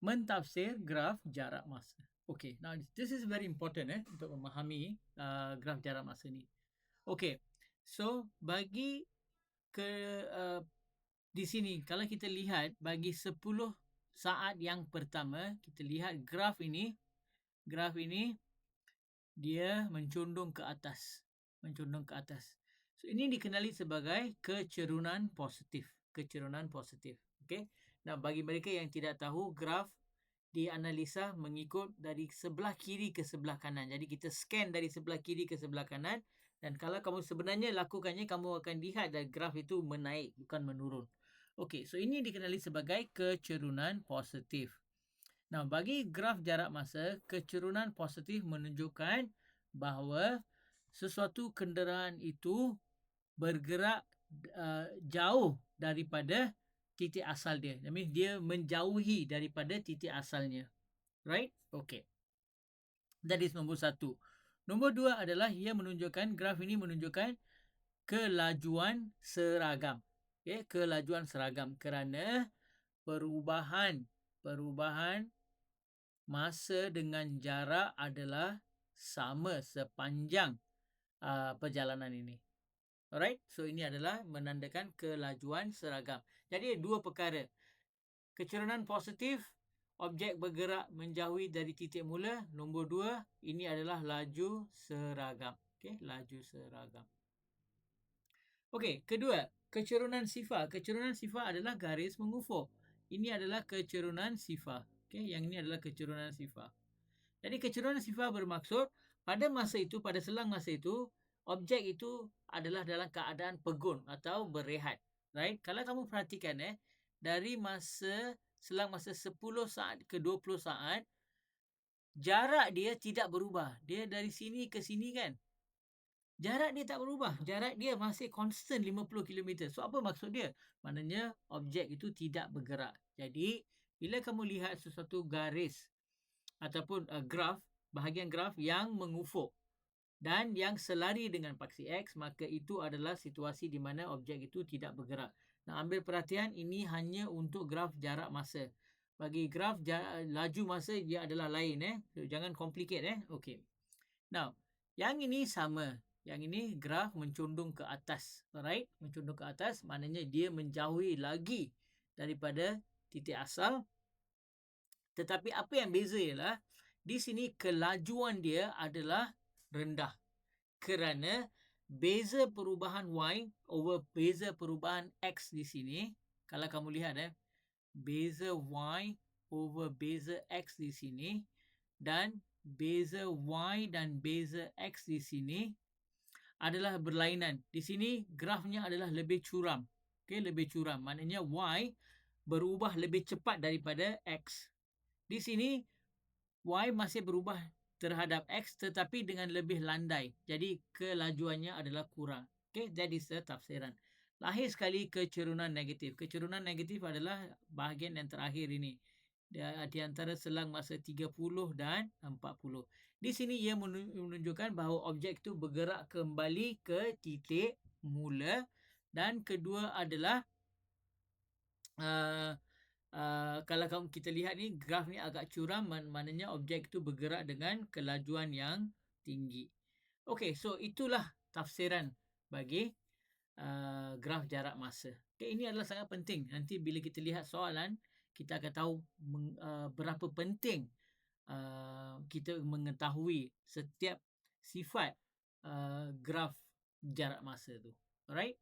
mentafsir graf jarak masa. Okay, now this is very important untuk memahami graf jarak masa ni. Okay, so bagi ke di sini kalau kita lihat bagi 10 saat yang pertama, kita lihat graf ini dia mencondong ke atas. So ini dikenali sebagai kecerunan positif. Okey. Nah, bagi mereka yang tidak tahu, graf dianalisa mengikut dari sebelah kiri ke sebelah kanan. Jadi kita scan dari sebelah kiri ke sebelah kanan, dan kalau kamu sebenarnya lakukannya, kamu akan lihat dan graf itu menaik bukan menurun. Okey, so ini dikenali sebagai kecerunan positif. Nah, bagi graf jarak masa, kecerunan positif menunjukkan bahawa sesuatu kenderaan itu bergerak jauh daripada titik asal dia. That means dia menjauhi daripada titik asalnya. Right? Okay. That is nombor 1. Nombor 2 adalah graf ini menunjukkan kelajuan seragam. Okay, kelajuan seragam kerana perubahan masa dengan jarak adalah sama sepanjang perjalanan ini. Alright, so ini adalah menandakan kelajuan seragam. Jadi dua perkara. Kecerunan positif, objek bergerak menjauhi dari titik mula. Nombor 2, ini adalah laju seragam. Okey, laju seragam. Okey, kedua, kecerunan sifar. Kecerunan sifar adalah garis mengufur. Ini adalah kecerunan sifar. Okey, yang ini adalah kecerunan sifar. Jadi kecerunan sifar bermaksud pada masa itu, pada selang masa itu, objek itu adalah dalam keadaan pegun atau berehat. Right? Kalau kamu perhatikan dari selang masa 10 saat ke 20 saat, jarak dia tidak berubah. Dia dari sini ke sini kan. Jarak dia tak berubah. Jarak dia masih constant 50 km. So apa maksud dia? Maknanya objek itu tidak bergerak. Jadi bila kamu lihat sesuatu garis ataupun graf, bahagian graf yang mengufuk dan yang selari dengan paksi X, maka itu adalah situasi di mana objek itu tidak bergerak. Nah, ambil perhatian, ini hanya untuk graf jarak masa. Bagi graf laju masa, dia adalah lain. So, jangan complicate. Okay. Now, yang ini sama. Yang ini graf mencondong ke atas. Alright? Mencondong ke atas maknanya dia menjauhi lagi daripada titik asal. Tetapi apa yang beza ialah di sini kelajuan dia adalah rendah. Kerana beza perubahan Y over beza perubahan X di sini, kalau kamu lihat beza Y over beza X di sini dan beza Y dan beza X di sini adalah berlainan. Di sini grafnya adalah lebih curam. Okey, lebih curam. Maknanya Y berubah lebih cepat daripada X. Di sini Y masih berubah terhadap X tetapi dengan lebih landai. Jadi kelajuannya adalah kurang. Okay, that is the tafsiran. Lahir sekali kecerunan negatif. Kecerunan negatif adalah bahagian yang terakhir ini. Di antara selang masa 30 dan 40. Di sini ia menunjukkan bahawa objek itu bergerak kembali ke titik mula. Dan kedua adalah kalau kita lihat ni, graf ni agak curam, maknanya objek itu bergerak dengan kelajuan yang tinggi. Okey, so itulah tafsiran bagi graf jarak masa. Okay, ini adalah sangat penting. Nanti bila kita lihat soalan, kita akan tahu berapa penting kita mengetahui setiap sifat graf jarak masa tu. Alright?